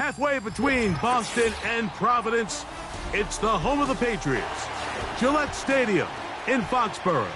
Halfway between Boston and Providence, it's the home of the Patriots, Gillette Stadium in Foxborough.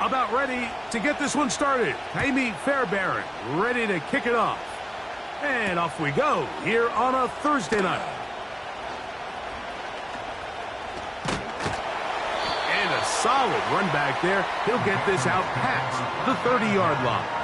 About ready to get this one started. Amy Fairbairn ready to kick it off. And off we go here on a Thursday night. And a solid run back there. He'll get this out past the 30-yard line.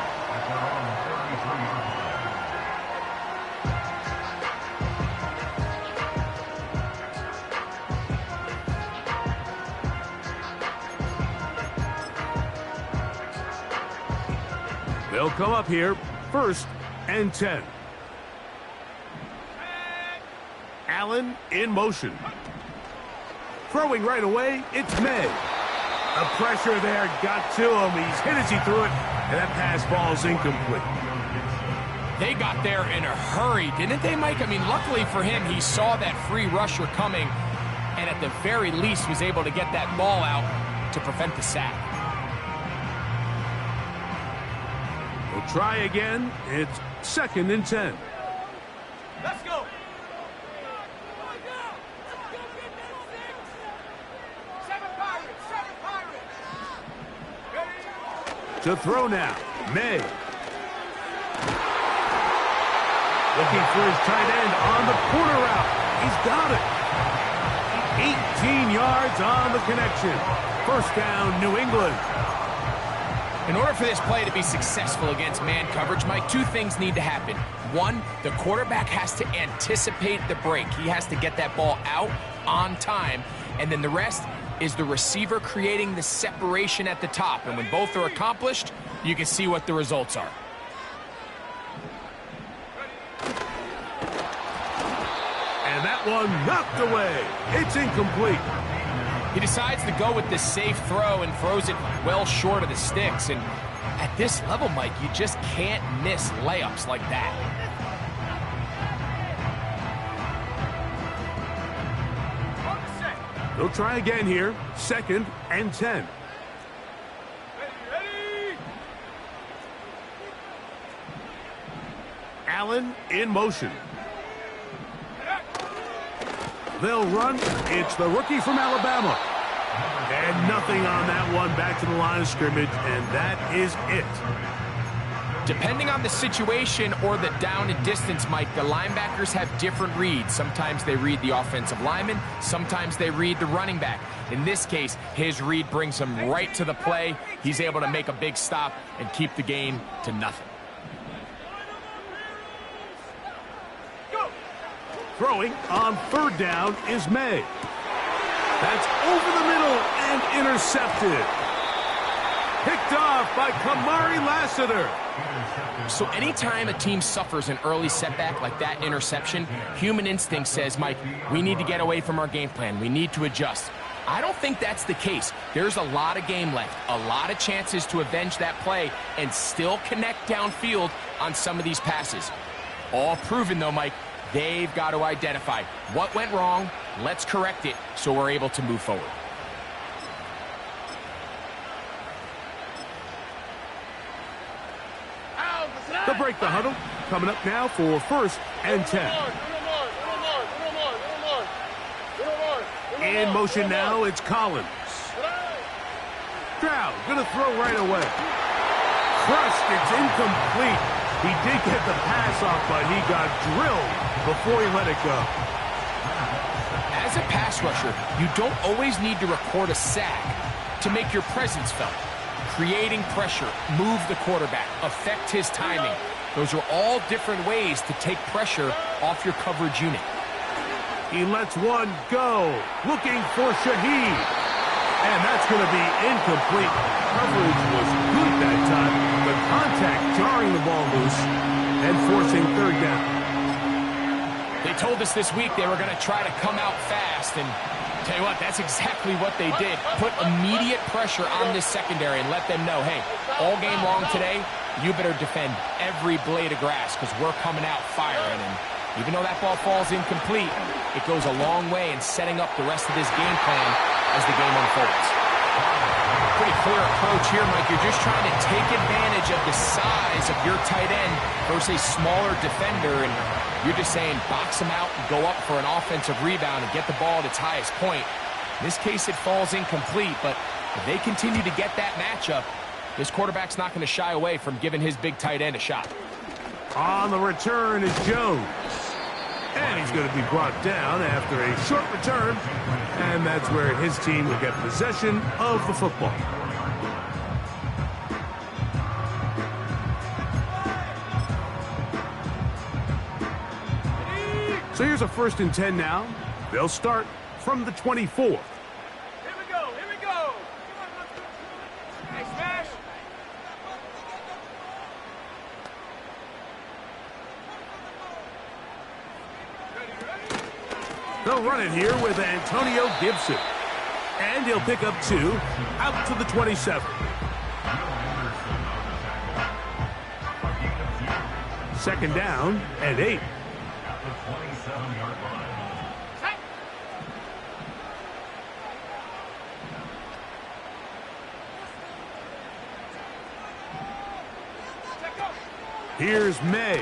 They'll come up here, 1st and 10. Allen in motion. Throwing right away, it's May. The pressure there got to him. He's hit as he threw it, and that pass ball's incomplete. They got there in a hurry, didn't they, Mike? I mean, luckily for him, he saw that free rusher coming, and at the very least was able to get that ball out to prevent the sack. We'll try again. It's 2nd and 10. Let's go. To throw now, May. Looking for his tight end on the corner route. He's got it. 18 yards on the connection. 1st down, New England. In order for this play to be successful against man coverage, Mike, 2 things need to happen. 1, the quarterback has to anticipate the break. He has to get that ball out on time. And then the rest is the receiver creating the separation at the top. And when both are accomplished, you can see what the results are. And that one knocked away. It's incomplete. He decides to go with the safe throw and throws it well short of the sticks. And at this level, Mike, you just can't miss layups like that. They'll try again here. 2nd and 10. Ready. Allen in motion. They'll run. It's the rookie from Alabama. And nothing on that one. Back to the line of scrimmage, and that is it. Depending on the situation or the down and distance, Mike, the linebackers have different reads. Sometimes they read the offensive lineman. Sometimes they read the running back. In this case, his read brings him right to the play. He's able to make a big stop and keep the game to nothing. Throwing on 3rd down is May. That's over the middle and intercepted. Picked off by Kamari Lassiter. So anytime a team suffers an early setback like that interception, human instinct says, Mike, we need to get away from our game plan. We need to adjust. I don't think that's the case. There's a lot of game left, a lot of chances to avenge that play and still connect downfield on some of these passes. All proven, though, Mike. They've got to identify what went wrong. Let's correct it so we're able to move forward. They'll break the huddle. Coming up now for 1st and 10. In motion now, it's Collins. Stroud gonna throw right away. Crushed, it's incomplete. He did get the pass off, but he got drilled before he let it go. As a pass rusher, you don't always need to record a sack to make your presence felt. Creating pressure, move the quarterback, affect his timing. Those are all different ways to take pressure off your coverage unit. He lets one go. Looking for Shaheed. And that's going to be incomplete. Coverage was good that time. The contact jarring the ball loose and forcing third down. They told us this week they were going to try to come out fast, and tell you what, that's exactly what they did. Put immediate pressure on this secondary and let them know, hey, all game long today, you better defend every blade of grass because we're coming out firing. And even though that ball falls incomplete, it goes a long way in setting up the rest of this game plan as the game unfolds. Pretty clear approach here, Mike. You're just trying to take advantage of the size of your tight end versus a smaller defender, and you're just saying box him out and go up for an offensive rebound and get the ball at its highest point. In this case, it falls incomplete, but if they continue to get that matchup, this quarterback's not going to shy away from giving his big tight end a shot. On the return is Jones. And he's going to be brought down after a short return. And that's where his team will get possession of the football. So here's a 1st and 10 now. They'll start from the 24. Here we go. Here we go. Hey, smash. They'll run it here with Antonio Gibson. And he'll pick up 2 out to the 27. Second down and 8. Here's May.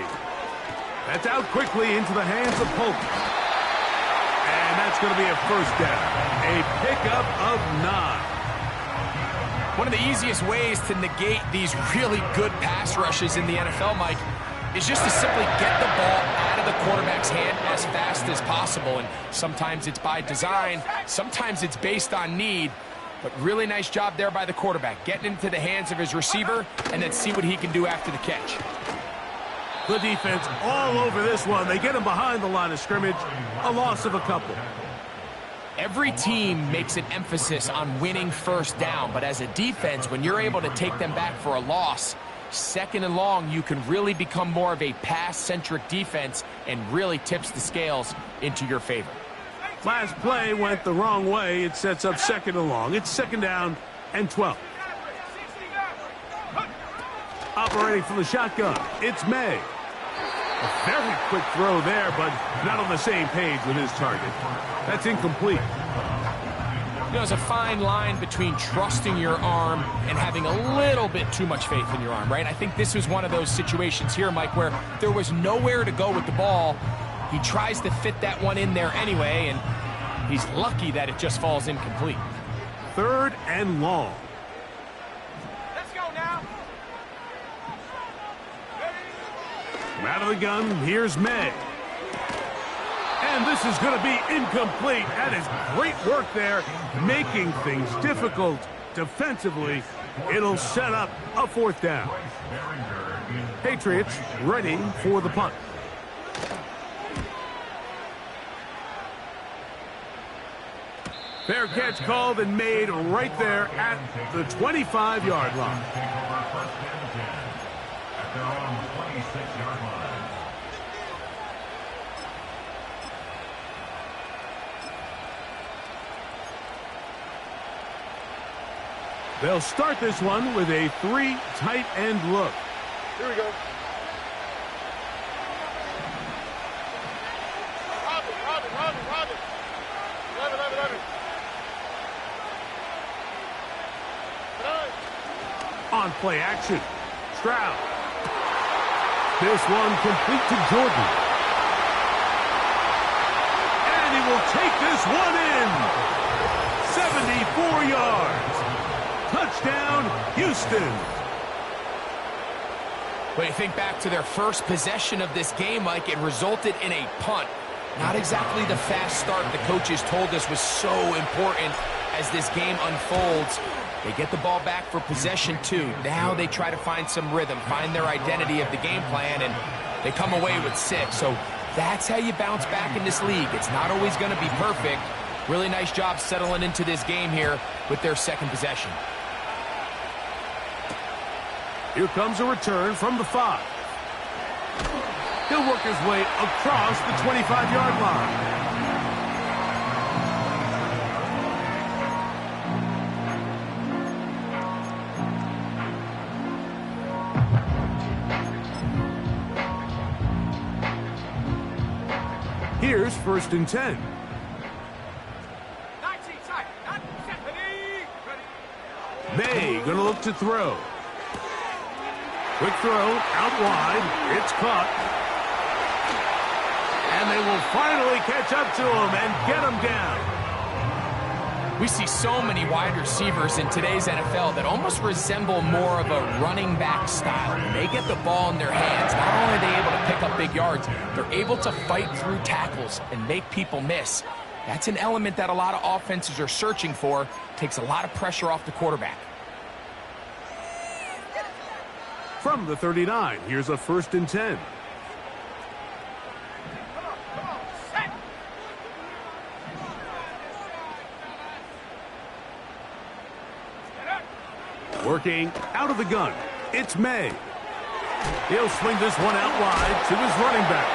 That's out quickly into the hands of Polk. And that's going to be a 1st down. A pickup of 9. One of the easiest ways to negate these really good pass rushes in the NFL, Mike, is just to simply get the ball out of the quarterback's hand as fast as possible. And sometimes it's by design, sometimes it's based on need. But really nice job there by the quarterback, getting into the hands of his receiver and then see what he can do after the catch. The defense all over this one. They get him behind the line of scrimmage. A loss of a couple. Every team makes an emphasis on winning 1st down, but as a defense, when you're able to take them back for a loss, 2nd and long, you can really become more of a pass-centric defense and really tips the scales into your favor. Last play went the wrong way. It sets up 2nd and long. It's 2nd down and 12. Operating from the shotgun, it's May. A very quick throw there, but not on the same page with his target. That's incomplete. You know, there's a fine line between trusting your arm and having a little bit too much faith in your arm, right? I think this was one of those situations here, Mike, where there was nowhere to go with the ball. He tries to fit that one in there anyway, and he's lucky that it just falls incomplete. 3rd and long. Let's go now. Out of the gun, here's May. And this is going to be incomplete. That is great work there, making things difficult defensively. It'll set up a 4th down. Patriots ready for the punt. Fair catch called and made right there at the 25-yard line. They'll start this one with a 3 tight end look. Here we go. Robin. 11. On play action, Stroud. This one complete to Jordan. And he will take this one in. 74 yards. Touchdown, Houston. When you think back to their first possession of this game, Mike, it resulted in a punt. Not exactly the fast start the coaches told us was so important as this game unfolds. They get the ball back for possession 2. Now they try to find some rhythm, find their identity of the game plan, and they come away with 6. So that's how you bounce back in this league. It's not always going to be perfect, Really nice job settling into this game here with their second possession. Here comes a return from the 5. He'll work his way across the 25-yard line. Here's 1st and 10. May gonna look to throw. Quick throw out wide. It's caught. And they will finally catch up to him and get him down. We see so many wide receivers in today's NFL that almost resemble more of a running back style. When they get the ball in their hands, not only are they able to pick up big yards, they're able to fight through tackles and make people miss. That's an element that a lot of offenses are searching for. Takes a lot of pressure off the quarterback. From the 39, here's a 1st and 10. Working out of the gun, it's May. He'll swing this one out wide to his running back.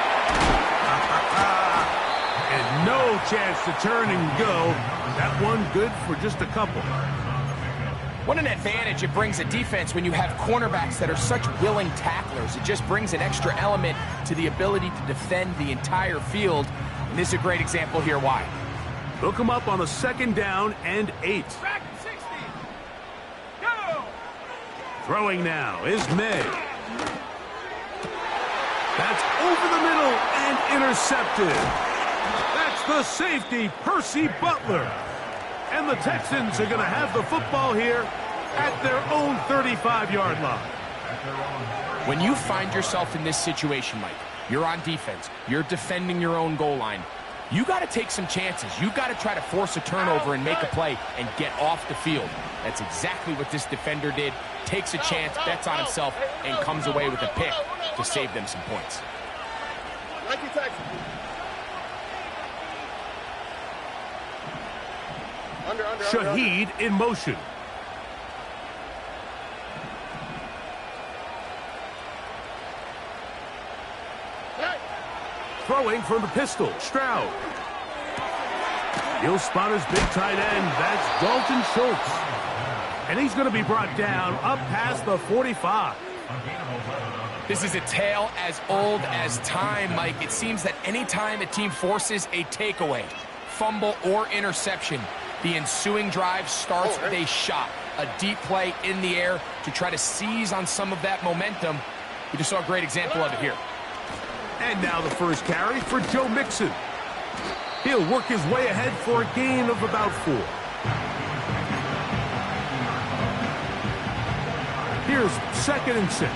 And no chance to turn and go. That one good for just a couple. What an advantage it brings a defense when you have cornerbacks that are such willing tacklers. It just brings an extra element to the ability to defend the entire field. And this is a great example here why. Hook him up on a 2nd down and 8. Back 60. Go! Throwing now is May. That's over the middle and intercepted. That's the safety, Percy Butler. And the Texans are going to have the football here at their own 35-yard line. When you find yourself in this situation, Mike, you're on defense, you're defending your own goal line, you got to take some chances. You got to try to force a turnover and make a play and get off the field. That's exactly what this defender did. Takes a chance, bets on himself, and comes away with a pick to save them some points. Shaheed in motion. Throwing from the pistol, Stroud. He'll spot his big tight end. That's Dalton Schultz. And he's going to be brought down up past the 45. This is a tale as old as time, Mike. It seems that anytime a team forces a takeaway, fumble, or interception, the ensuing drive starts with a shot, a deep play in the air to try to seize on some of that momentum. We just saw a great example of it here. And now the first carry for Joe Mixon. He'll work his way ahead for a gain of about 4. Here's 2nd and 6.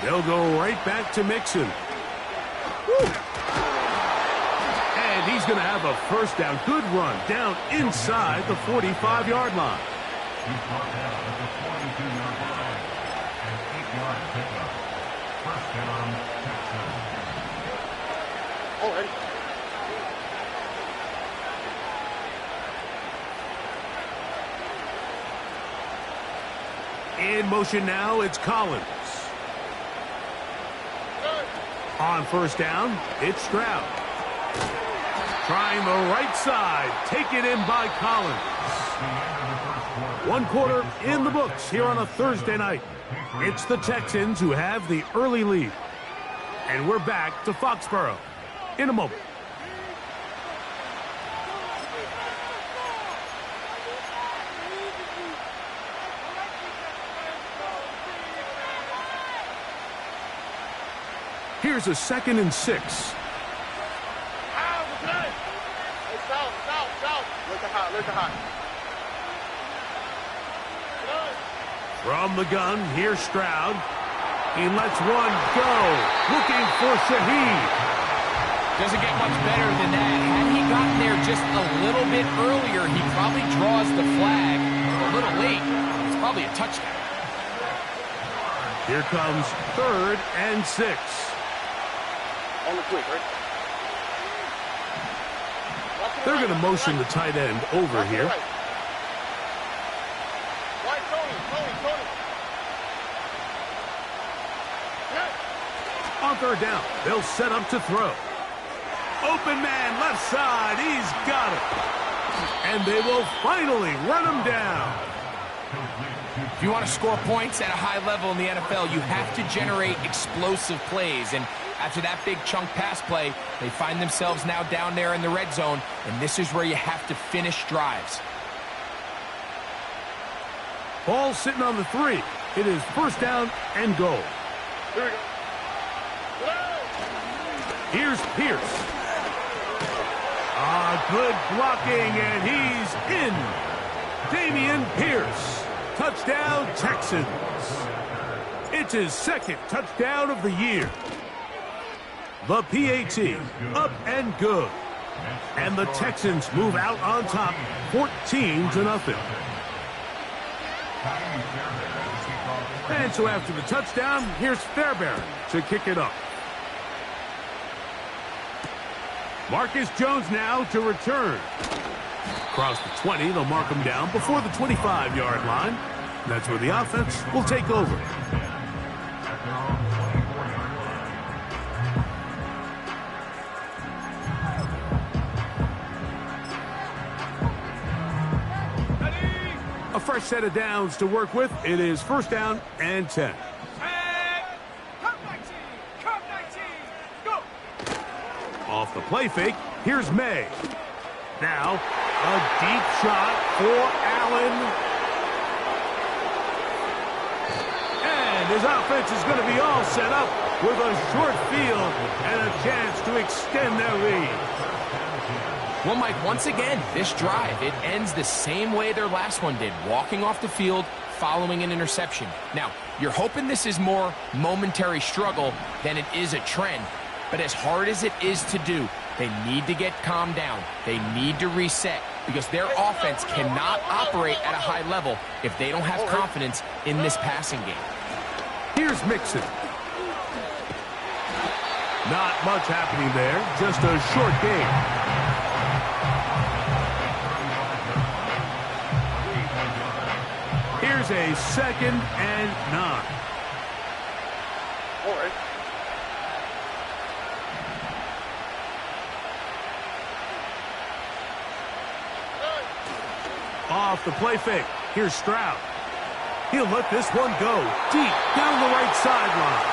They'll go right back to Mixon. Woo. And he's going to have a first down. Good run down inside the 45-yard line. In motion now, it's Collins. On first down, it's Stroud. Trying the right side, taken in by Collins. 1 quarter in the books here on a Thursday night. It's the Texans who have the early lead. And we're back to Foxborough in a moment. Here's a 2nd and 6. From the gun, here's Stroud. He lets one go, looking for Shaheed. Doesn't get much better than that. Had he gotten there just a little bit earlier, he probably draws the flag a little late. It's probably a touchdown. Here comes 3rd and 6. On the quick, right? They're going to motion the tight end over here. Right, Tony. On 3rd down, they'll set up to throw. Open man, left side, he's got it. And they will finally run him down. If you want to score points at a high level in the NFL, you have to generate explosive plays. And after that big chunk pass play, they find themselves now down there in the red zone, and this is where you have to finish drives. Ball sitting on the 3. It is 1st down and goal. Here we go. Here's Pierce. Good blocking, and he's in. Dameon Pierce. Touchdown, Texans. It's his 2nd touchdown of the year. The PAT up and good. And the Texans move out on top 14-0. And so after the touchdown, here's Fairbairn to kick it up. Marcus Jones now to return. Across the 20, they'll mark him down before the 25-yard line. That's where the offense will take over. A fresh set of downs to work with. It is 1st down and 10. Off the play fake, here's May. Now, a deep shot for Allen. And his offense is going to be all set up with a short field and a chance to extend their lead. Well, Mike, once again, this drive, it ends the same way their last one did, walking off the field, following an interception. Now, you're hoping this is more momentary struggle than it is a trend. But as hard as it is to do, they need to get calmed down. They need to reset because their offense cannot operate at a high level if they don't have confidence in this passing game. Here's Mixon. Not much happening there, just a short game. Here's a 2nd and 9. All right. Off the play fake. Here's Stroud. He'll let this one go deep down the right sideline.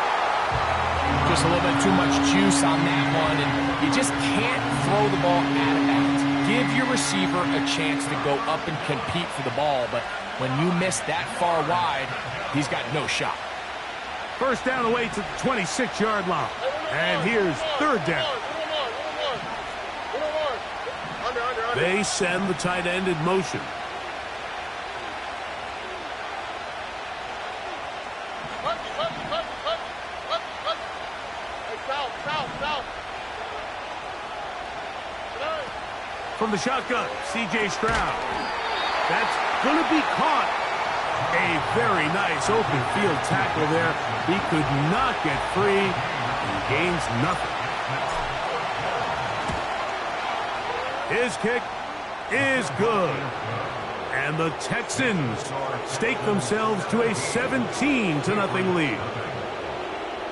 Just a little bit too much juice on that one, and you just can't throw the ball out of bounds. Give your receiver a chance to go up and compete for the ball, but when you miss that far wide, he's got no shot. 1st down away to the 26-yard line. And here's 3rd down. They send the tight end in motion. From the shotgun, C.J. Stroud. That's going to be caught. A very nice open field tackle there. He could not get free and gains nothing. His kick is good. And the Texans stake themselves to a 17-0 lead.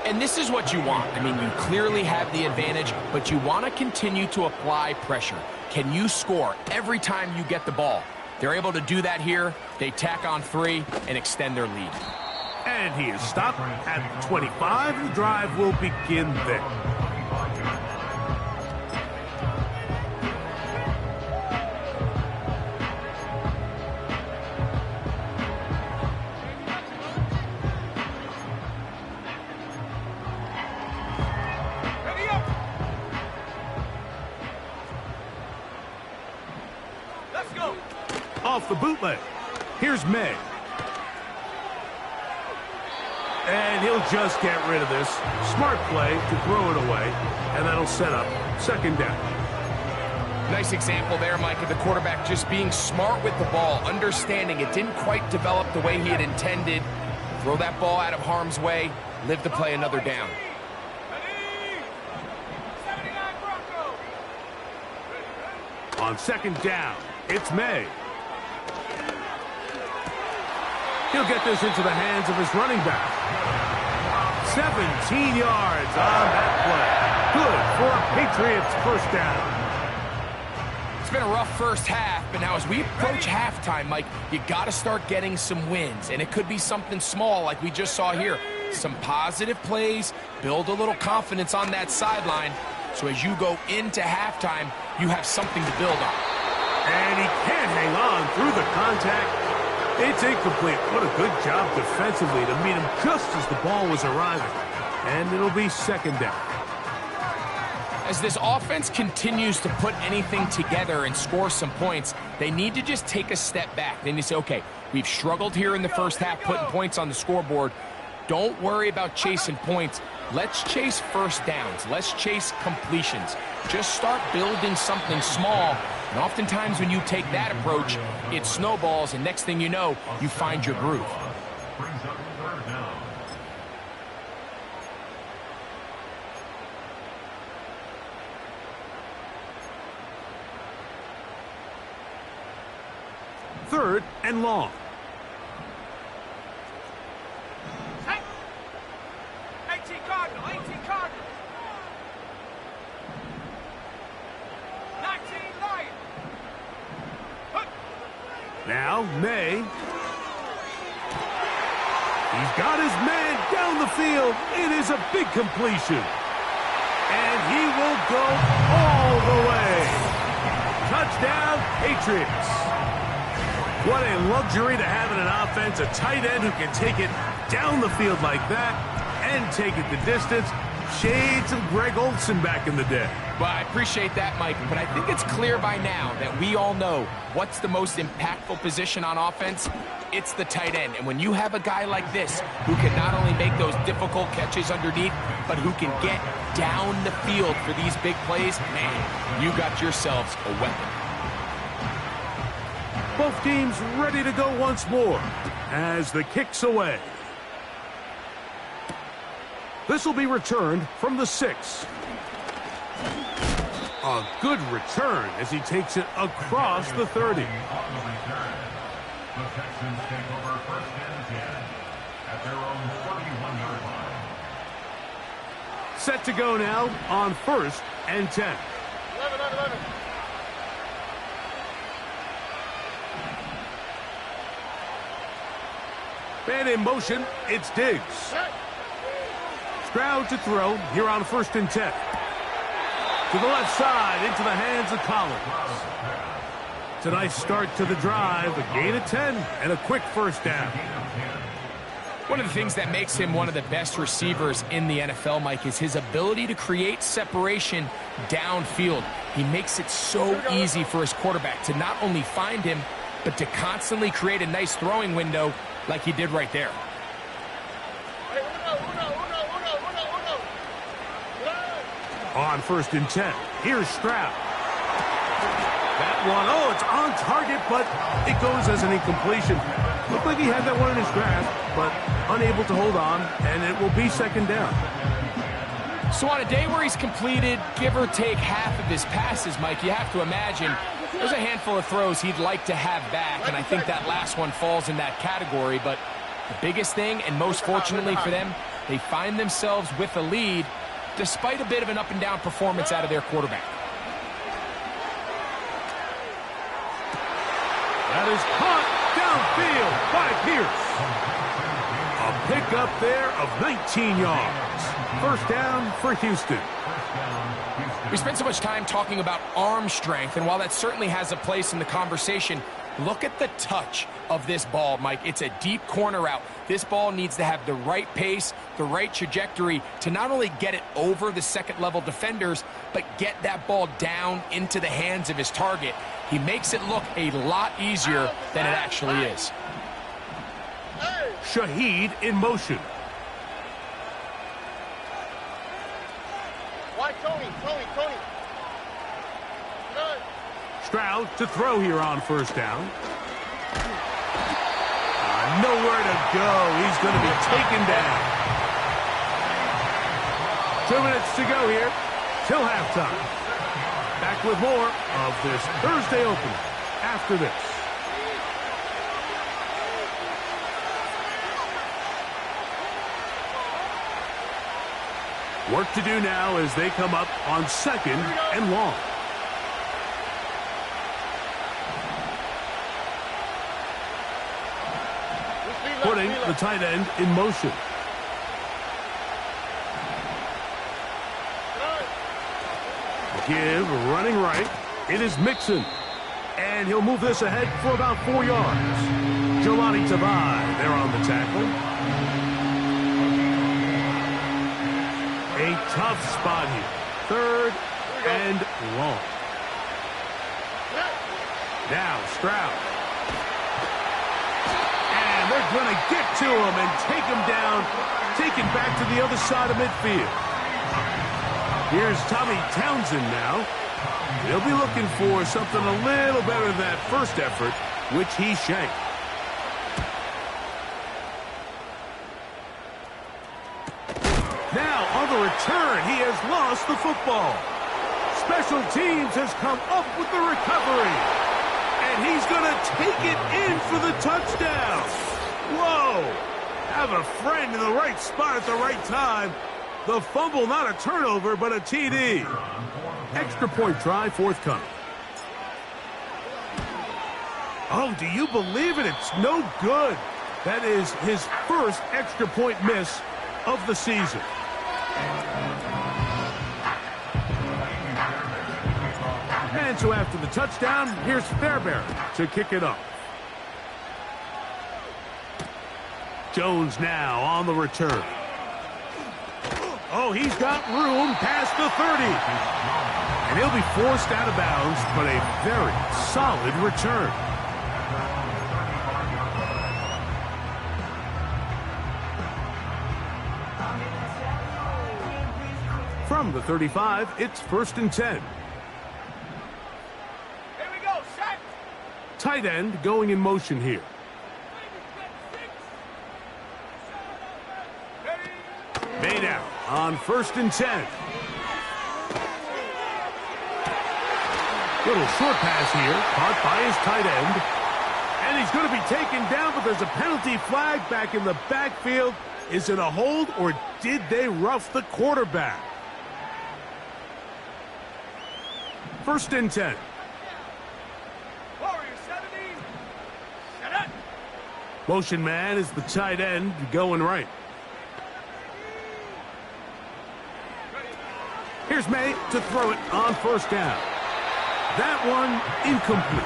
And this is what you want. I mean, you clearly have the advantage, but you want to continue to apply pressure. Can you score every time you get the ball? They're able to do that here. They tack on 3 and extend their lead. And he is stopped at the 25. The drive will begin there. Off the bootleg. Here's May. And he'll just get rid of this. Smart play to throw it away, and that'll set up second down. Nice example there, Mike, of the quarterback just being smart with the ball, understanding it didn't quite develop the way he had intended. Throw that ball out of harm's way, live to play another down. On second down, it's May. He'll get this into the hands of his running back. 17 yards on that play. Good for a Patriots first down. It's been a rough first half, but now as we approach halftime, Mike, you got to start getting some wins. And it could be something small like we just saw here. Some positive plays, build a little confidence on that sideline. So as you go into halftime, you have something to build on. And he can't hang on through the contact. It's incomplete. What a good job defensively to meet him just as the ball was arriving. And it'll be second down. As this offense continues to put anything together and score some points, they need to just take a step back. Then you say, okay, we've struggled here in the first half putting points on the scoreboard. Don't worry about chasing points. Let's chase first downs. Let's chase completions. Just start building something small. And oftentimes when you take that approach, it snowballs, and next thing you know, you find your groove. Third and long. 18 Cardinal, 18 Cardinal. 19 Lion. Now, May. He's got his man down the field. It is a big completion. And he will go all the way. Touchdown, Patriots. What a luxury to have in an offense, a tight end who can take it down the field like that and take it the distance. Shades of Greg Olsen back in the day. Well, I appreciate that, Mike, but I think it's clear by now that we all know what's the most impactful position on offense. It's the tight end. And when you have a guy like this who can not only make those difficult catches underneath, but who can get down the field for these big plays, man, you got yourselves a weapon. Both teams ready to go once more as the kick's away. This will be returned from the 6. A good return as he takes it across the 30. The Texans take over first and 10 at their own 41-yard line. Set to go now on first and 10. 11. Man in motion, it's Diggs. Stroud to throw here on first and 10. To the left side, into the hands of Collins. It's a nice start to the drive, a gain of 10, and a quick first down. One of the things that makes him one of the best receivers in the NFL, Mike, is his ability to create separation downfield. He makes it so easy for his quarterback to not only find him, but to constantly create a nice throwing window like he did right there. On first and 10, here's Stroud. That one, oh, it's on target, but it goes as an incompletion. Looked like he had that one in his grasp, but unable to hold on, and it will be second down. So on a day where he's completed, give or take half of his passes, Mike, you have to imagine there's a handful of throws he'd like to have back, and I think that last one falls in that category. But the biggest thing, and most fortunately for them, they find themselves with a lead despite a bit of an up-and-down performance out of their quarterback. That is caught downfield by Pierce. A pickup there of 19 yards. First down for Houston. We spent so much time talking about arm strength, and while that certainly has a place in the conversation, look at the touch of this ball, Mike. It's a deep corner route. This ball needs to have the right pace, the right trajectory to not only get it over the second-level defenders, but get that ball down into the hands of his target. He makes it look a lot easier than it actually is. Shaheed in motion. Stroud to throw here on first down. Nowhere to go. He's going to be taken down. 2 minutes to go here till halftime. Back with more of this Thursday opener after this. Work to do now as they come up on second and long. Putting the tight end in motion. Give running right. It is Mixon. And he'll move this ahead for about 4 yards. Jelani Tavai there on the tackle. A tough spot here. Third and long. Now Stroud. And they're going to get to him and take him down. Take it back to the other side of midfield. Here's Tommy Townsend now. He'll be looking for something a little better than that first effort, which he shanked. Now, on the return, he has lost the football. Special teams has come up with the recovery. And he's going to take it in for the touchdown. Whoa! Have a friend in the right spot at the right time. The fumble, not a turnover, but a TD. Extra point try forthcoming. Oh, do you believe it? It's no good. That is his first extra point miss of the season. And so after the touchdown, here's Fairbairn to kick it off. Jones now on the return. Oh, he's got room past the 30. And he'll be forced out of bounds, but a very solid return. From the 35, it's 1st and 10. Here we go, set. Tight end going in motion here. Made out on 1st and 10. Little short pass here, caught by his tight end. And he's going to be taken down, but there's a penalty flag back in the backfield. Is it a hold, or did they rough the quarterback? 1st and 10. Warrior 17. Set it. Motion man is the tight end going right. Here's May to throw it on 1st down. That one incomplete.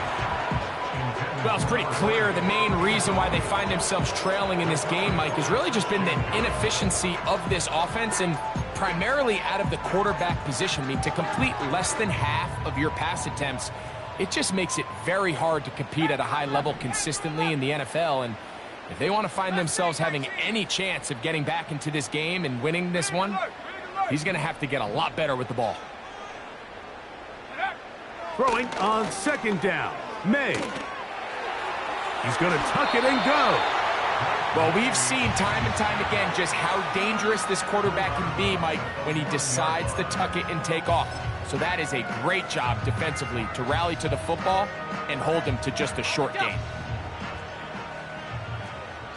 Well, it's pretty clear the main reason why they find themselves trailing in this game, Mike, has really just been the inefficiency of this offense and primarily out of the quarterback position. I mean, to complete less than half of your pass attempts, it just makes it very hard to compete at a high level consistently in the NFL. And if they want to find themselves having any chance of getting back into this game and winning this one, he's going to have to get a lot better with the ball. Throwing on 2nd down. May. He's going to tuck it and go. Well, we've seen time and time again just how dangerous this quarterback can be, Mike, when he decides to tuck it and take off. So that is a great job defensively to rally to the football and hold him to just a short gain.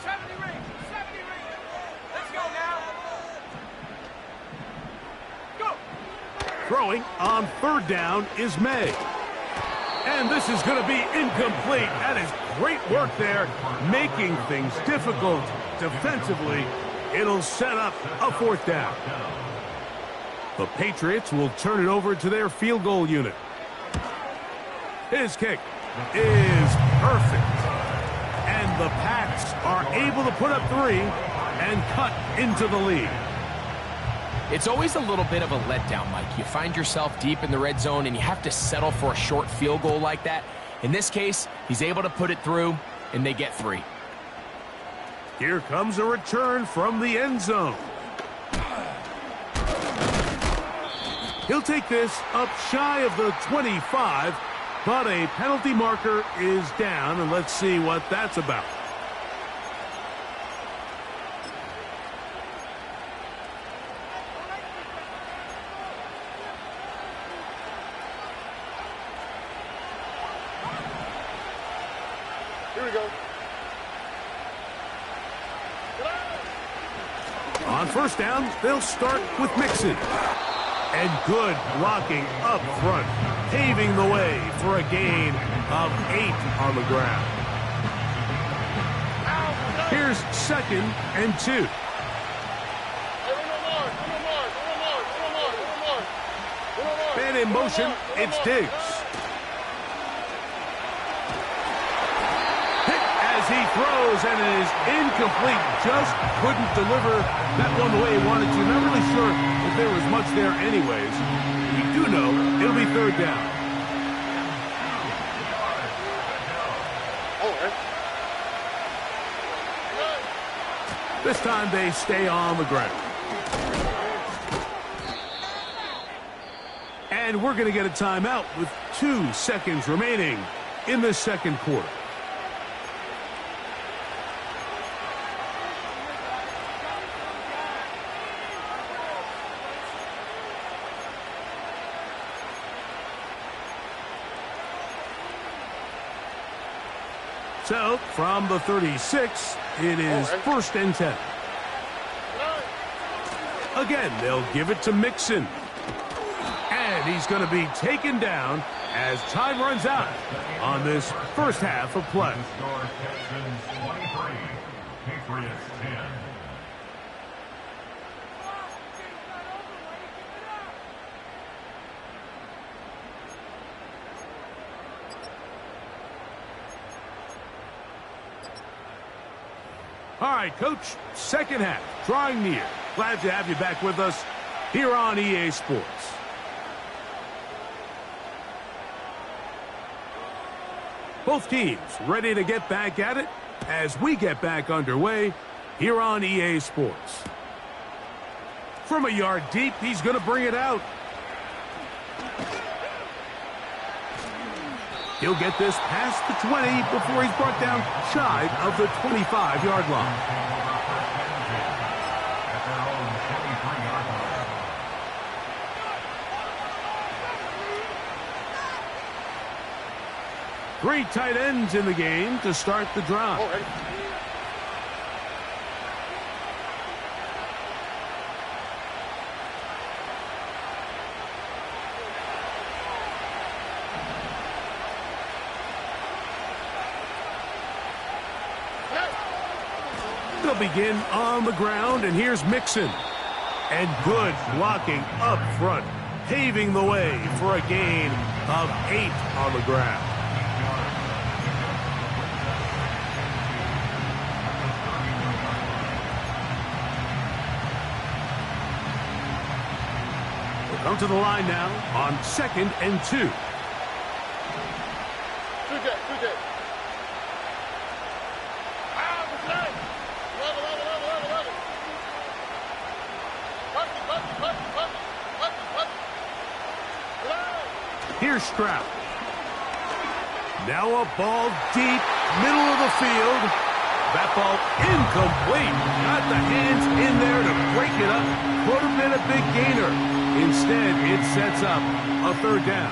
70 ring. Let's go now. Go. Throwing on 3rd down is May. And this is going to be incomplete. That is great work there, making things difficult defensively. It'll set up a 4th down. The Patriots will turn it over to their field goal unit. His kick is perfect. And the Pats are able to put up 3 and cut into the lead. It's always a little bit of a letdown, Mike. You find yourself deep in the red zone and you have to settle for a short field goal like that. In this case, he's able to put it through and they get 3. Here comes a return from the end zone. He'll take this up shy of the 25 But a penalty marker is down, and let's see what that's about. Here we go. On first down, they'll start with Mixon. And good blocking up front, paving the way for a gain of 8 on the ground. Here's 2nd and 2. Man in motion, it's Diggs. Hit as he throws, and it is incomplete. Just couldn't deliver that one the way he wanted to. Not really sure if there was much there anyways. We do know it'll be 3rd down. This time they stay on the ground. And we're going to get a timeout with 2 seconds remaining in the 2nd quarter. So, from the 36, it is 1st and 10. Again, they'll give it to Mixon. And he's going to be taken down as time runs out on this first half of play. Texans 23, Patriots 10. All right, Coach, 2nd half, drawing near. Glad to have you back with us here on EA Sports. Both teams ready to get back at it as we get back underway here on EA Sports. From a yard deep, he's going to bring it out. He'll get this past the 20 before he's brought down shy of the 25-yard line. Three tight ends in the game to start the drive. They'll begin on the ground, and here's Mixon. And good blocking up front, paving the way for a gain of 8 on the ground. Come to the line now on 2nd and 2. Good day. Here's Stroud. Now a ball deep, middle of the field. That ball incomplete. Got the hands in there to break it up. Could have been a big gainer. Instead, it sets up a 3rd down.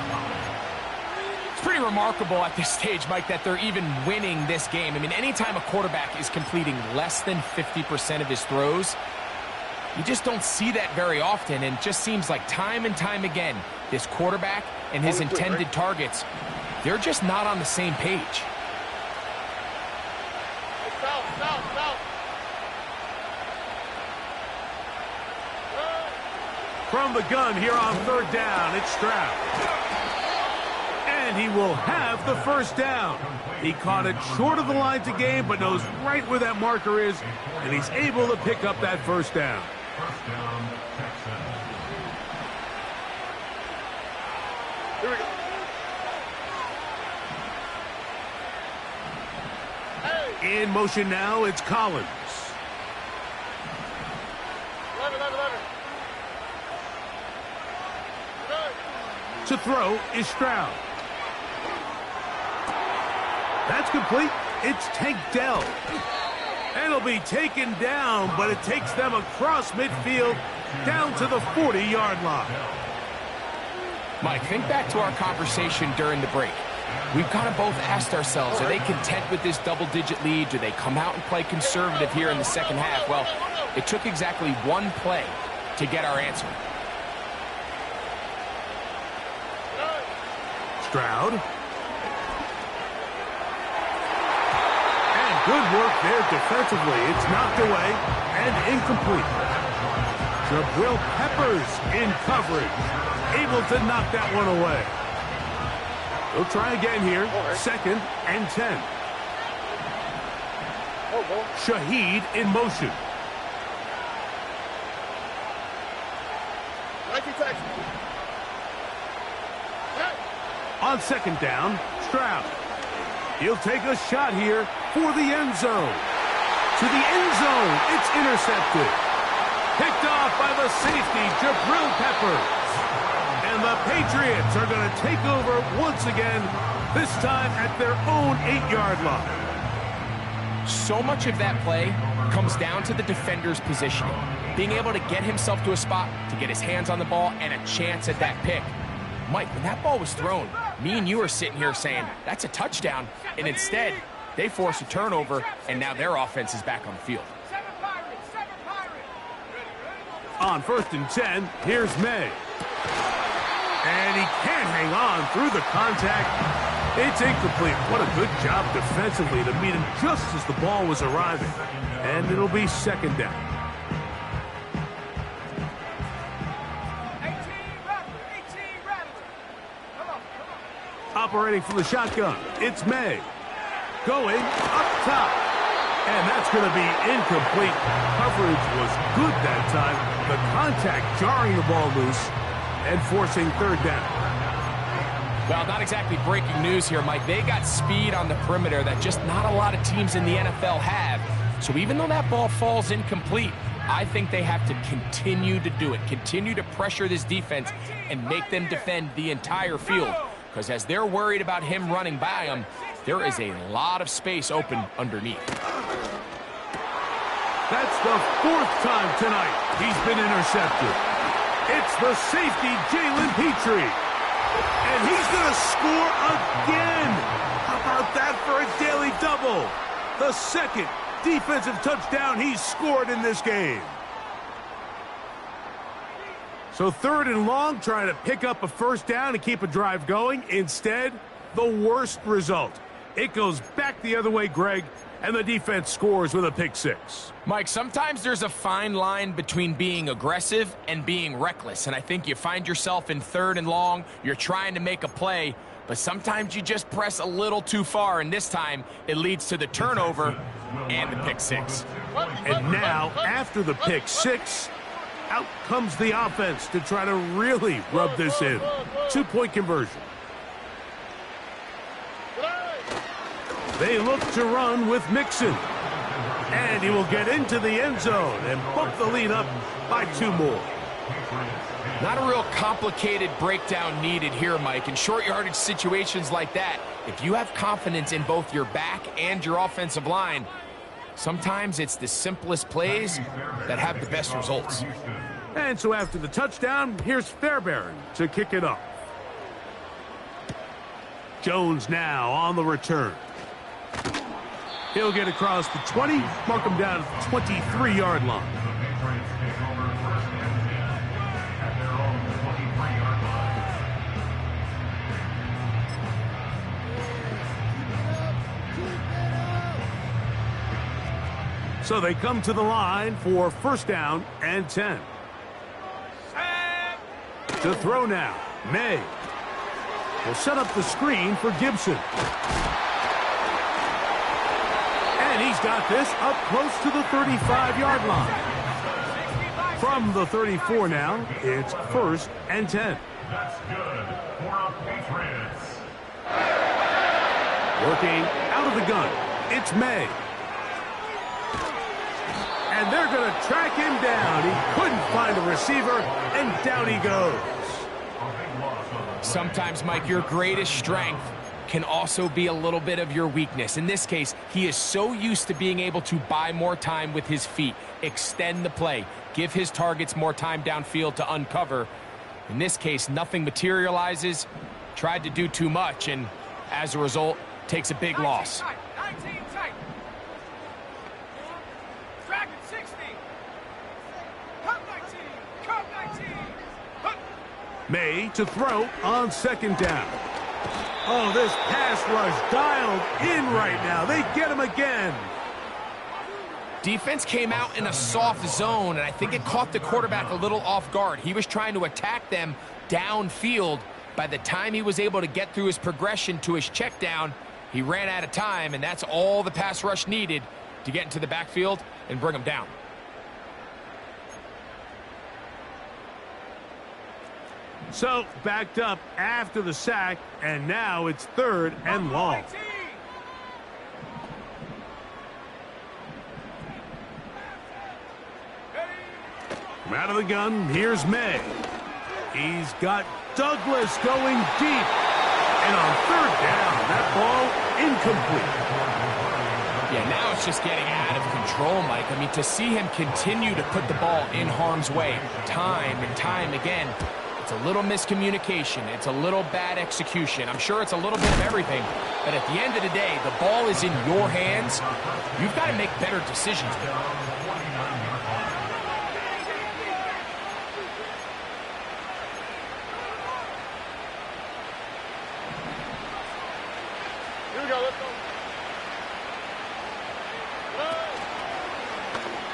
It's pretty remarkable at this stage, Mike, that they're even winning this game. I mean, anytime a quarterback is completing less than 50% of his throws, you just don't see that very often, and it just seems like time and time again, this quarterback and his intended targets, they're just not on the same page. From the gun here on 3rd down, it's Stroud. And he will have the 1st down. He caught it short of the line to gain, but knows right where that marker is, and he's able to pick up that 1st down. 1st down, Texans. Here we go. In motion now, it's Collins. 11. To throw is Stroud. That's complete. It's Tank Dell. And it'll be taken down, but it takes them across midfield down to the 40-yard line. Mike, think back to our conversation during the break. We've kind of both asked ourselves, are they content with this double-digit lead? Do they come out and play conservative here in the second half? Well, it took exactly one play to get our answer. Stroud. And good work there defensively. It's knocked away and incomplete. G.L.F.L Peppers in coverage. Able to knock that one away. They'll try again here. 2nd and 10. Shaheed in motion. On 2nd down, Stroud. He'll take a shot here for the end zone. To the end zone, it's intercepted. Picked off by the safety, G.L.F. Peppers. And the Patriots are going to take over once again, this time at their own 8-yard line. So much of that play comes down to the defender's positioning. Being able to get himself to a spot, to get his hands on the ball, and a chance at that pick. Mike, when that ball was thrown, me and you are sitting here saying, that's a touchdown. And instead, they force a turnover, and now their offense is back on the field. On 1st and 10, here's May. And he can't hang on through the contact. It's incomplete. What a good job defensively to meet him just as the ball was arriving. And it'll be 2nd down. 18 Rabbits. Come on. Operating from the shotgun, it's May. Going up top. And that's going to be incomplete. Coverage was good that time. The contact jarring the ball loose and forcing 3rd down. Well, not exactly breaking news here, Mike. They got speed on the perimeter that just not a lot of teams in the NFL have. So even though that ball falls incomplete, I think they have to continue to do it. Continue to pressure this defense and make them defend the entire field. Because as they're worried about him running by them, there is a lot of space open underneath. That's the 4th time tonight he's been intercepted. It's the safety, Jalen Petrie. And he's going to score again. How about that for a daily double? The 2nd defensive touchdown he's scored in this game. So 3rd and long, trying to pick up a 1st down and keep a drive going. Instead, the worst result. It goes back the other way, Greg, and the defense scores with a pick 6. Mike, sometimes there's a fine line between being aggressive and being reckless, and I think you find yourself in 3rd and long, you're trying to make a play, but sometimes you just press a little too far, and this time it leads to the turnover and the pick 6. And now, after the pick 6, out comes the offense to try to really rub this in. 2-point conversion. They look to run with Mixon. And he will get into the end zone and bump the lead up by 2 more. Not a real complicated breakdown needed here, Mike. In short yardage situations like that, if you have confidence in both your back and your offensive line, sometimes it's the simplest plays that have the best results. And so after the touchdown, here's Fairbairn to kick it off. Jones now on the return. He'll get across the 20, mark him down at the 23-yard line. So they come to the line for 1st down and 10. To throw now, May will set up the screen for Gibson. And he's got this up close to the 35-yard line. From the 34 now, it's 1st and 10. That's good for the Patriots. Working out of the gun, it's May. And they're going to track him down. He couldn't find a receiver, and down he goes. Sometimes, Mike, your greatest strength can also be a little bit of your weakness. In this case, he is so used to being able to buy more time with his feet, extend the play, give his targets more time downfield to uncover. In this case, nothing materializes, tried to do too much, and as a result, takes a big loss. 19 tight. Dragon 60. Cut 19. Cut 19. Cut. May to throw on second down. Oh, this pass rush dialed in right now. They get him again. Defense came out in a soft zone, and I think it caught the quarterback a little off guard. He was trying to attack them downfield. By the time he was able to get through his progression to his check down, he ran out of time, and that's all the pass rush needed to get into the backfield and bring him down. So, backed up after the sack, and now it's 3rd and long. From out of the gun, here's May. He's got Douglas going deep. And on 3rd down, that ball incomplete. Yeah, now it's just getting out of control, Mike. I mean, to see him continue to put the ball in harm's way time and time again, it's a little miscommunication. It's a little bad execution. I'm sure it's a little bit of everything. But at the end of the day, the ball is in your hands. You've got to make better decisions with it.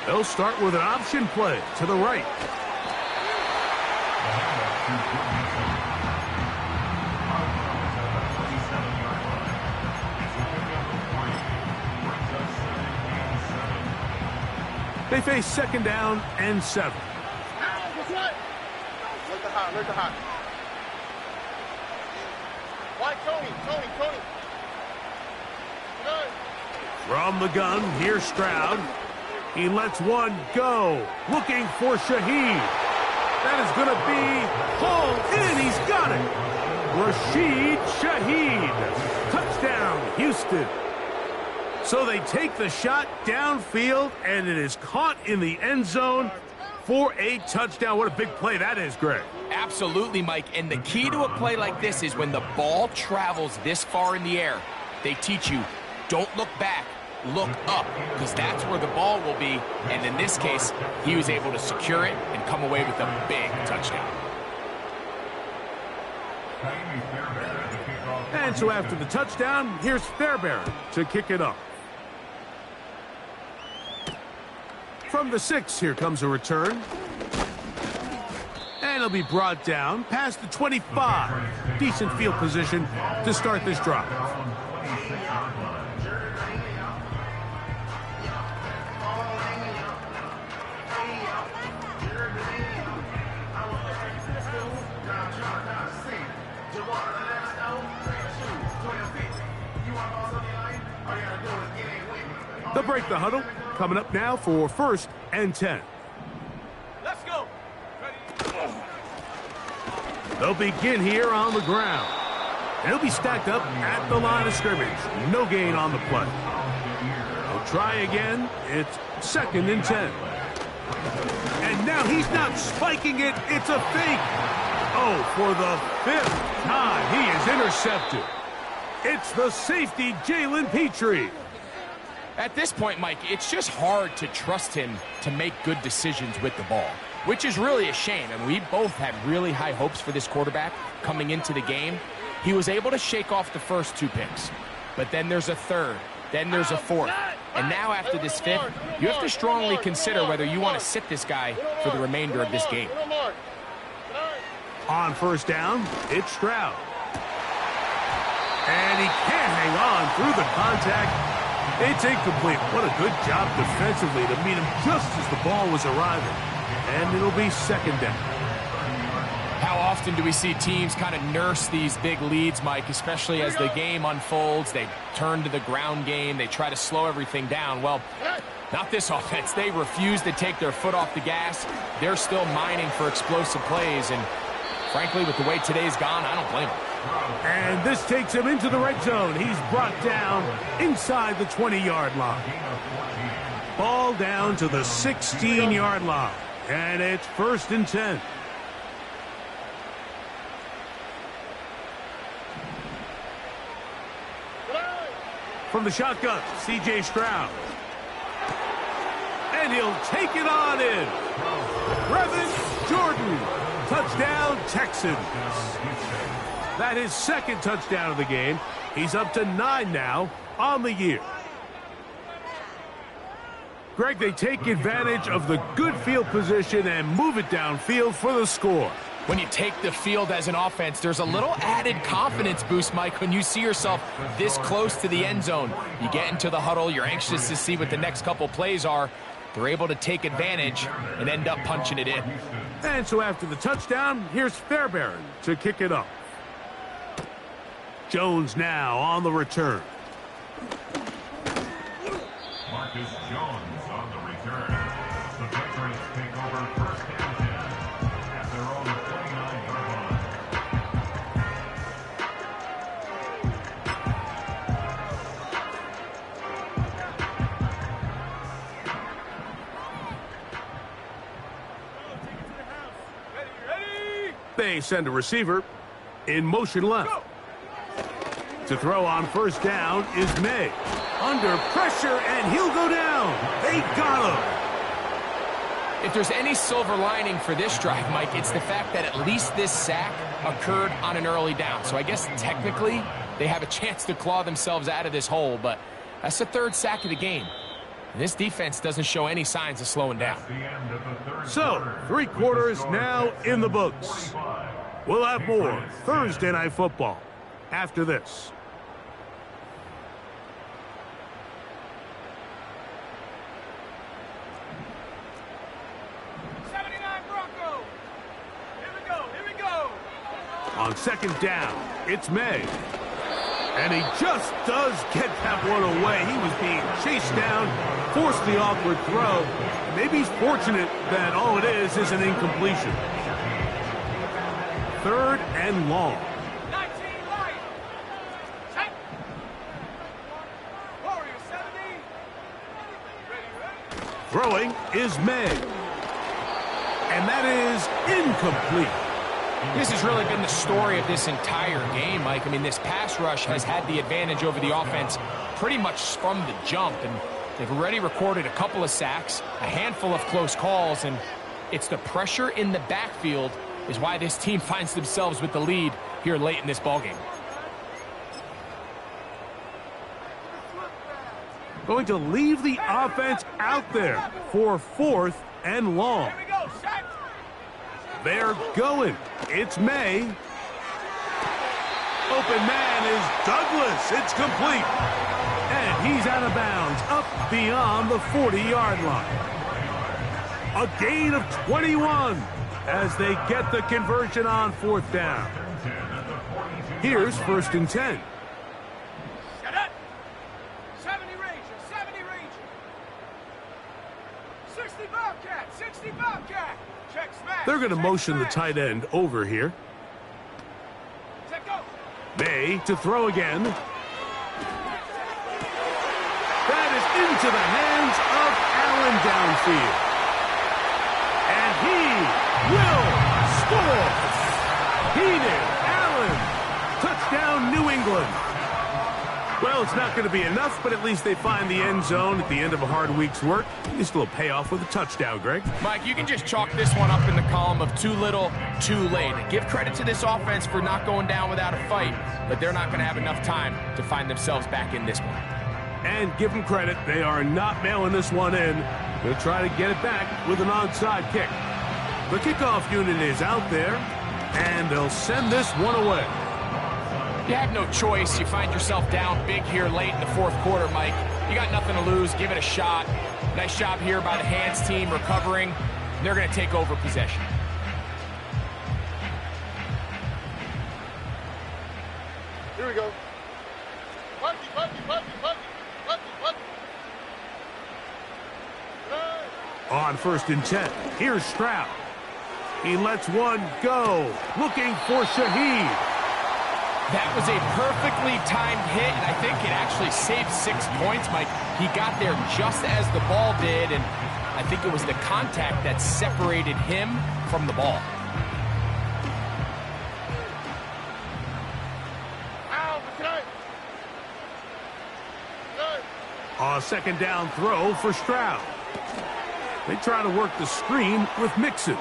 They'll start with an option play to the right. They face 2nd down and 7. Look the hot. White Tony. From the gun, here's Stroud. He lets one go, looking for Shaheed. That is going to be hauled in. He's got it. Rashid Shaheed. Touchdown, Houston. So they take the shot downfield, and it is caught in the end zone for a touchdown. What a big play that is, Greg. Absolutely, Mike. And the key to a play like this is when the ball travels this far in the air, they teach you, don't look back. Look up, because that's where the ball will be. And in this case, he was able to secure it and come away with a big touchdown. And so after the touchdown, here's Fairbairn to kick it up. From the 6, here comes a return. And it'll be brought down past the 25. Decent field position to start this drive. They'll break the huddle. Coming up now for 1st and 10. Let's go. Ready. They'll begin here on the ground. And he'll be stacked up at the line of scrimmage. No gain on the play. They'll try again. It's 2nd and 10. And now he's not spiking it. It's a fake. Oh, for the 5th time, he is intercepted. It's the safety, Jalen Petrie. At this point, Mike, it's just hard to trust him to make good decisions with the ball, which is really a shame. And we both had really high hopes for this quarterback coming into the game. He was able to shake off the first 2 picks, but then there's a 3rd, then there's a 4th. And now after this 5th, you have to strongly consider whether you want to sit this guy for the remainder of this game. On 1st down, it's Stroud. And he can't hang on through the contact. It's incomplete. What a good job defensively to meet him just as the ball was arriving. And it'll be 2nd down. How often do we see teams kind of nurse these big leads, Mike, especially as the game unfolds? They turn to the ground game. They try to slow everything down. Well, not this offense. They refuse to take their foot off the gas. They're still mining for explosive plays. And frankly, with the way today's gone, I don't blame them. And this takes him into the red zone. He's brought down inside the 20-yard line. Ball down to the 16-yard line. And it's 1st and 10. From the shotgun, C.J. Stroud. And he'll take it on in. Brevin Jordan. Touchdown, Texans. That is 2nd touchdown of the game. He's up to 9 now on the year. Greg, they take advantage of the good field position and move it downfield for the score. When you take the field as an offense, there's a little added confidence boost, Mike, when you see yourself this close to the end zone. You get into the huddle, you're anxious to see what the next couple plays are. They're able to take advantage and end up punching it in. And so after the touchdown, here's Fairbairn to kick it up. Jones now on the return. Marcus Jones on the return. The Texans take over 1st and 10 at their own 29-yard line. They send a receiver in motion left. To throw on 1st down is May. Under pressure, and he'll go down. They got him. If there's any silver lining for this drive, Mike, it's the fact that at least this sack occurred on an early down. So I guess technically they have a chance to claw themselves out of this hole, but that's the 3rd sack of the game. And this defense doesn't show any signs of slowing down. So, 3 quarters now in the books. We'll have more Thursday Night Football after this. On 2nd down, it's May. And he just does get that one away. He was being chased down, forced the awkward throw. Maybe he's fortunate that all it is an incompletion. 3rd and long. 19 right. Check. Warrior 70. Ready. Throwing is May. And that is incomplete. This has really been the story of this entire game, Mike. I mean, this pass rush has had the advantage over the offense pretty much from the jump, and they've already recorded a couple of sacks, a handful of close calls, and it's the pressure in the backfield is why this team finds themselves with the lead here late in this ballgame. Going to leave the offense out there for 4th and long. Here we go. Set. They're going. It's May. Open man is Douglas. It's complete. And he's out of bounds up beyond the 40-yard line. A gain of 21 as they get the conversion on 4th down. Here's 1st and 10. Set it. 70 Ranger. 70 Ranger. 60 Bobcat. 60 Bobcat. Check smash. They're going to check motion smash. the tight end over here. Set go. May to throw again. That is into the hands of Allen downfield. And he will score. Keenan Allen. Touchdown, New England. Well, it's not going to be enough, but at least they find the end zone at the end of a hard week's work. At least a little payoff with a touchdown, Greg. Mike, you can just chalk this one up in the column of too little, too late. Give credit to this offense for not going down without a fight, but they're not going to have enough time to find themselves back in this one. And give them credit, they are not mailing this one in. They'll try to get it back with an onside kick. The kickoff unit is out there, and they'll send this one away. You have no choice. You find yourself down big here late in the 4th quarter, Mike. You got nothing to lose. Give it a shot. Nice job here by the hands team recovering. They're going to take over possession. Here we go. Puppy. On 1st and 10, here's Stroud. He lets one go, looking for Shaheed. That was a perfectly timed hit, and I think it actually saved 6 points, Mike. He got there just as the ball did, and I think it was the contact that separated him from the ball. A second down throw for Stroud. They try to work the screen with Mixon.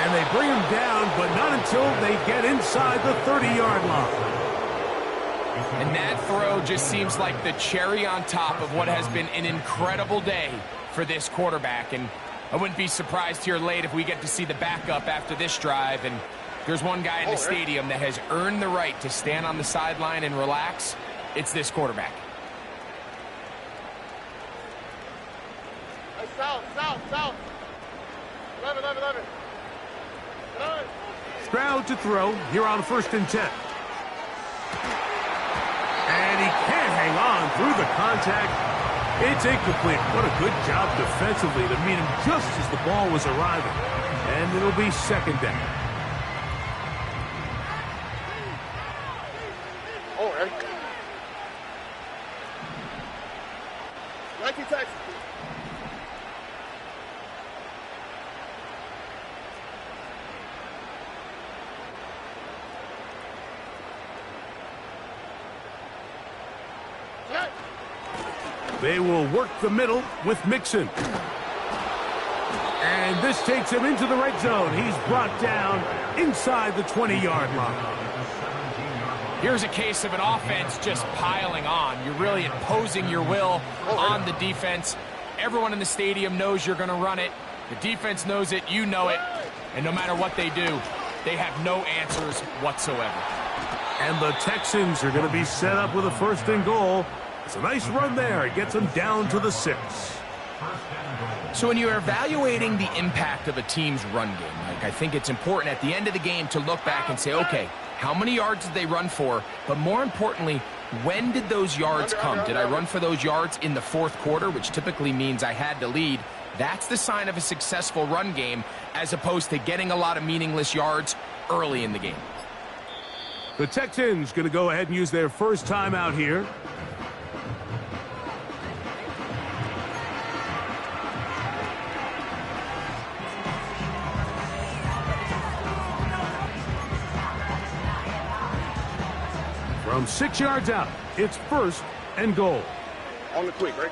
And they bring him down, but not until they get inside the 30-yard line. And that throw just seems like the cherry on top of what has been an incredible day for this quarterback. And I wouldn't be surprised here late if we get to see the backup after this drive. And there's one guy in the stadium that has earned the right to stand on the sideline and relax. It's this quarterback. South. 11. Stroud to throw here on 1st and 10. And he can't hang on through the contact. It's incomplete. What a good job defensively to meet him just as the ball was arriving. And it'll be 2nd down. Texans. They will work the middle with Mixon. And this takes him into the red zone. He's brought down inside the 20-yard line. Here's a case of an offense just piling on. You're really imposing your will on the defense. Everyone in the stadium knows you're going to run it. The defense knows it. You know it. And no matter what they do, they have no answers whatsoever. And the Texans are going to be set up with a 1st and goal. It's a nice run there. It gets them down to the 6. So when you're evaluating the impact of a team's run game, Mike, I think it's important at the end of the game to look back and say, okay, how many yards did they run for? But more importantly, when did those yards come? Did I run for those yards in the 4th quarter, which typically means I had to lead? That's the sign of a successful run game, as opposed to getting a lot of meaningless yards early in the game. The Texans going to go ahead and use their first timeout here. From 6 yards out, it's 1st and goal. On the quick, right?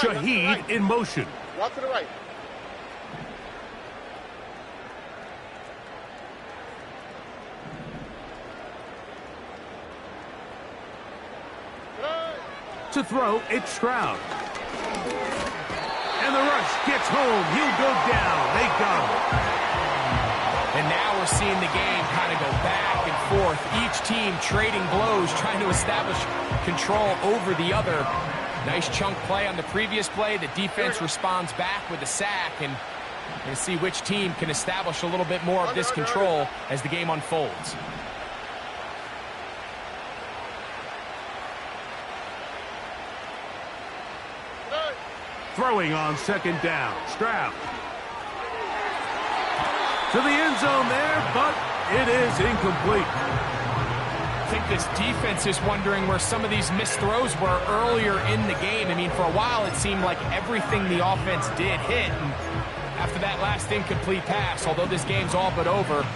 Shaheed in motion. Route to the right. To throw, it's Stroud. And the rush gets home. He'll go down. They got him. And now we're seeing the game kind of go back and forth. Each team trading blows, trying to establish control over the other. Nice chunk play on the previous play. The defense responds back with a sack. And we're going to see which team can establish a little bit more of this control as the game unfolds. Throwing on 2nd down. Stroud. To the end zone there, but it is incomplete. I think this defense is wondering where some of these missed throws were earlier in the game. I mean, for a while it seemed like everything the offense did hit. And after that last incomplete pass, although this game's all but over,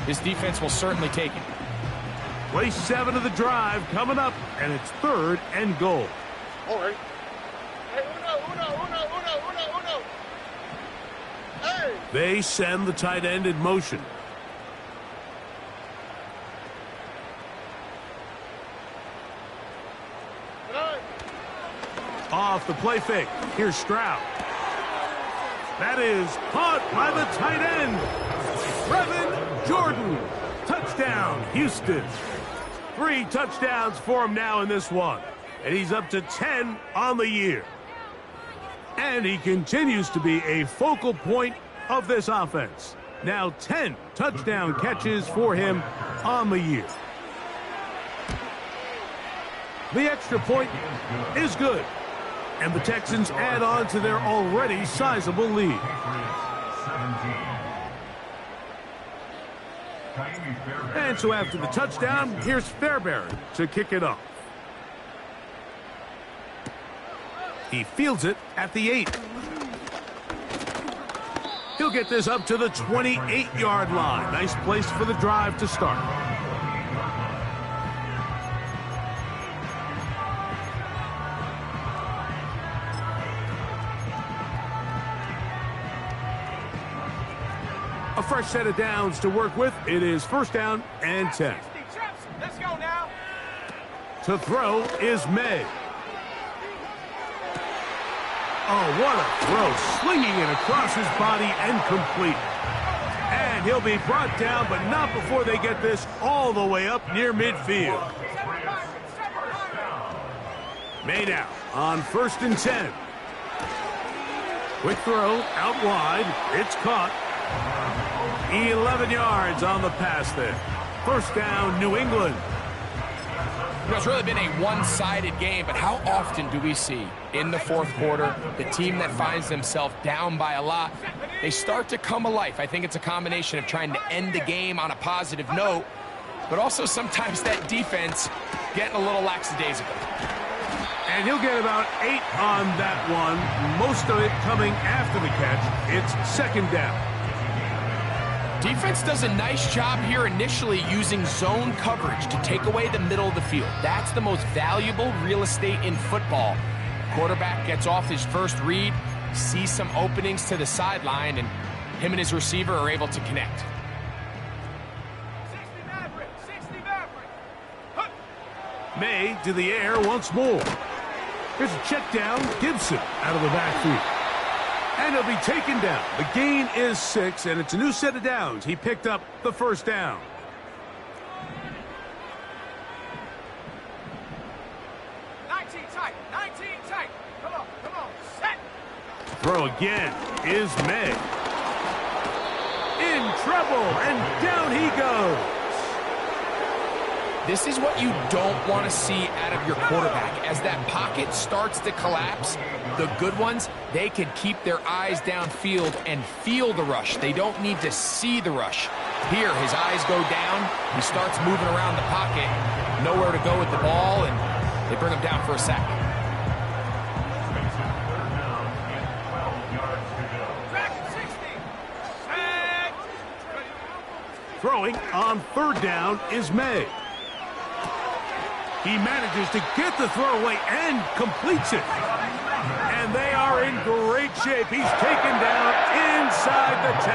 this defense will certainly take it. Play 7 of the drive coming up, and it's 3rd and goal. All right. Hey, uno. Hey! They send the tight end in motion. Off the play fake. Here's Stroud. That is caught by the tight end. Brevin Jordan. Touchdown, Houston. 3 touchdowns for him now in this one. And he's up to 10 on the year. And he continues to be a focal point of this offense. Now 10 touchdown catches for him on the year. The extra point is good. And the Texans add on to their already sizable lead. And so after the touchdown, here's Fairbairn to kick it off. He fields it at the 8. He'll get this up to the 28-yard line. Nice place for the drive to start. A fresh set of downs to work with. It is first down and 10. Let's go now. To throw is May. Oh, what a throw. Slinging it across his body and complete. And he'll be brought down, but not before they get this all the way up near midfield. May now on first and 10. Quick throw out wide. It's caught. 11 yards on the pass there. First down, New England. You know, it's really been a one-sided game, but how often do we see in the fourth quarter the team that finds themselves down by a lot, they start to come alive? I think it's a combination of trying to end the game on a positive note, but also sometimes that defense getting a little lackadaisical. And he'll get about 8 on that one, most of it coming after the catch. It's second down. Defense does a nice job here initially using zone coverage to take away the middle of the field. That's the most valuable real estate in football. Quarterback gets off his first read, sees some openings to the sideline, and him and his receiver are able to connect. 60 Maverick. May to the air once more. Here's a check down. Gibson out of the backfield. And he'll be taken down. The gain is 6, and it's a new set of downs. He picked up the first down. Nineteen tight. Come on, set. Throw again is May. In trouble, and down he goes. This is what you don't want to see out of your quarterback. As that pocket starts to collapse, the good ones, they can keep their eyes downfield and feel the rush. They don't need to see the rush. Here, his eyes go down. He starts moving around the pocket. Nowhere to go with the ball, and they bring him down for a sack. Throwing on third down is May. He manages to get the throw away and completes it. And they are in great shape. He's taken down inside the 10.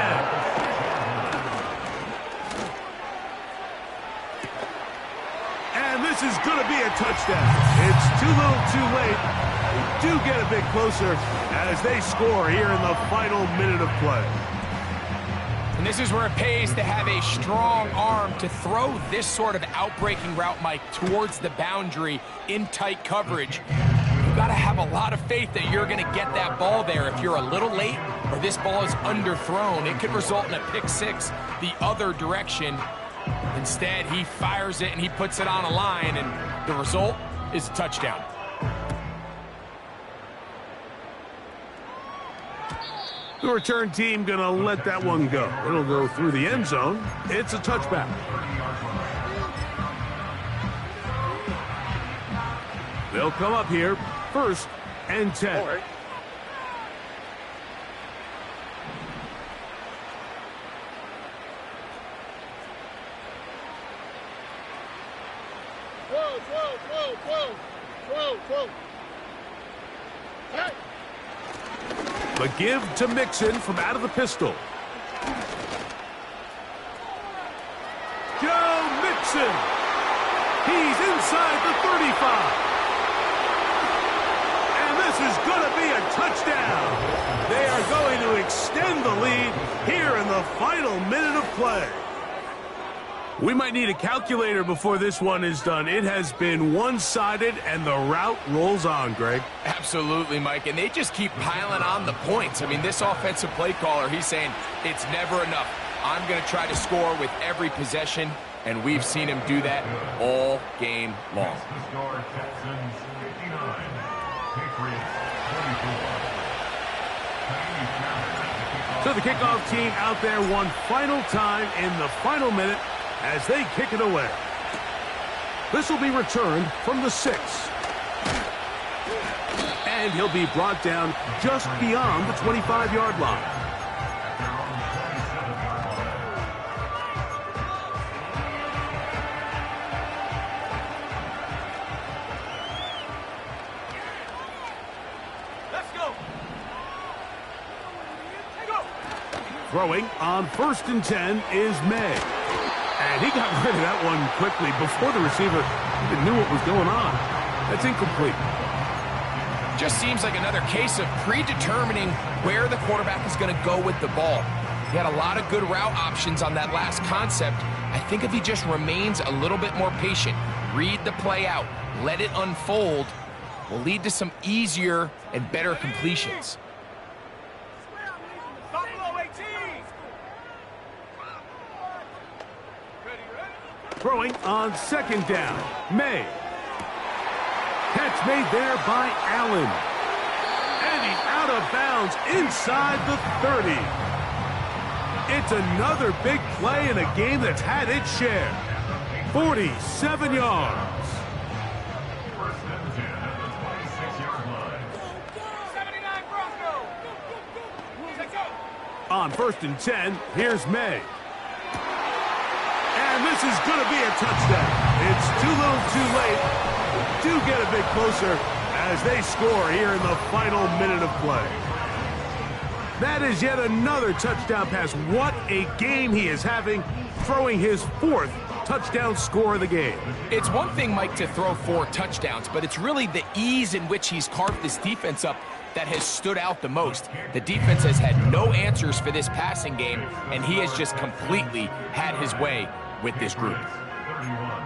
And this is going to be a touchdown. It's too little too late. They do get a bit closer as they score here in the final minute of play. And this is where it pays to have a strong arm to throw this sort of outbreaking route, Mike, towards the boundary in tight coverage. You've got to have a lot of faith that you're going to get that ball there. If you're a little late or this ball is underthrown, it could result in a pick six the other direction. Instead, he fires it and he puts it on a line, and the result is a touchdown. The return team going to let that one go. It'll go through the end zone. It's a touchback. They'll come up here, first and 10. All right. Whoa. Hey. The give to Mixon from out of the pistol. Joe Mixon. He's inside the 35. And this is going to be a touchdown. They are going to extend the lead here in the final minute of play. We might need a calculator before this one is done. It has been one-sided, and the route rolls on, Greg. Absolutely, Mike, and they just keep piling on the points. I mean, this offensive play caller, he's saying it's never enough. I'm going to try to score with every possession, and we've seen him do that all game long. Patriots 24. So the kickoff team out there one final time in the final minute as they kick it away. This will be returned from the 6. And he'll be brought down just beyond the 25-yard line. Throwing on 1st and 10 is May. And he got rid of that one quickly before the receiver even knew what was going on. That's incomplete. Just seems like another case of predetermining where the quarterback is going to go with the ball. He had a lot of good route options on that last concept. I think if he just remains a little bit more patient, read the play out, let it unfold, will lead to some easier and better completions. Throwing on 2nd down, May. Catch made there by Allen. And he's out of bounds inside the 30. It's another big play in a game that's had its share. 47 yards. First and 10 at the 26-yard line. 79 Bronco. On 1st and 10, here's May. And this is going to be a touchdown. It's too little too late. Do get a bit closer as they score here in the final minute of play. That is yet another touchdown pass. What a game he is having, throwing his 4th touchdown score of the game. It's one thing, Mike, to throw 4 touchdowns, but it's really the ease in which he's carved this defense up that has stood out the most. The defense has had no answers for this passing game, and he has just completely had his way with this group. 31.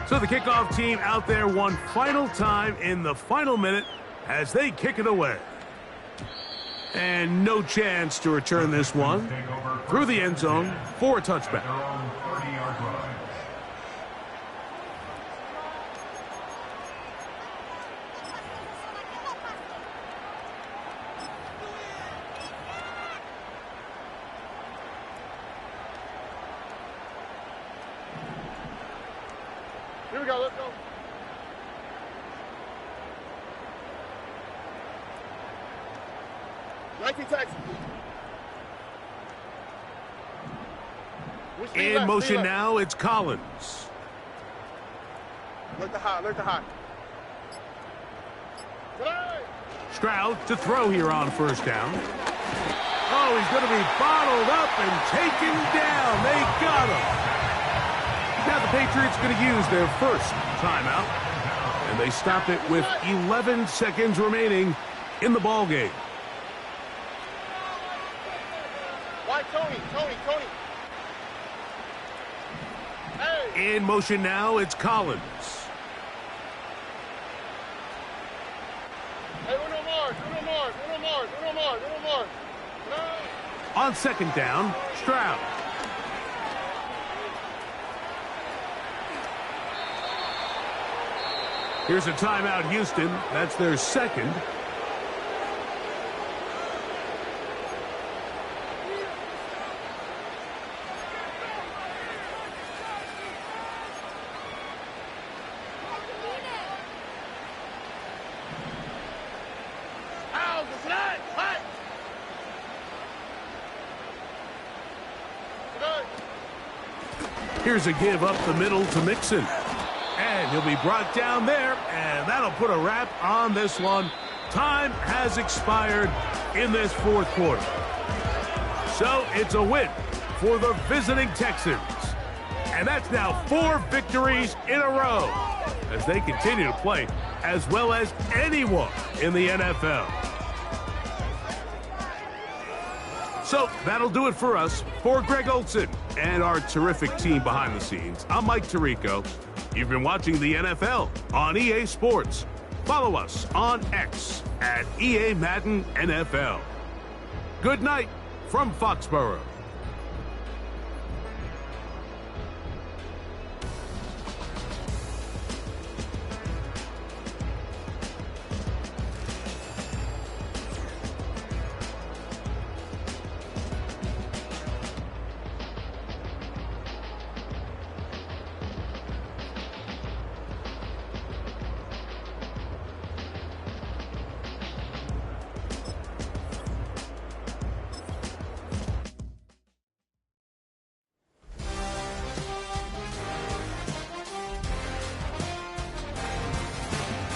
So the kickoff team out there one final time in the final minute as they kick it away. And no chance to return this one through the end zone for a touchback. Their own 30-yard line. Here we go, let's go. Texans. In motion now, it's Collins. Look the hot, look the hot. Stroud to throw here on 1st down. Oh, he's going to be bottled up and taken down. They got him. Now the Patriots going to use their 1st timeout, and they stop it with 11 seconds remaining in the ball game. Why, Tony? Hey. In motion now, it's Collins. Hey, Uno Mars. No. On 2nd down, Stroud. Here's a timeout, Houston. That's their 2nd. Here's a give up the middle to Mixon. And he'll be brought down there, and that'll put a wrap on this one. Time has expired in this 4th quarter. So it's a win for the visiting Texans. And that's now 4 victories in a row as they continue to play as well as anyone in the NFL. So that'll do it for us. For Greg Olson and our terrific team behind the scenes, I'm Mike Tirico. You've been watching the NFL on EA Sports. Follow us on X at EA Madden NFL. Good night from Foxborough.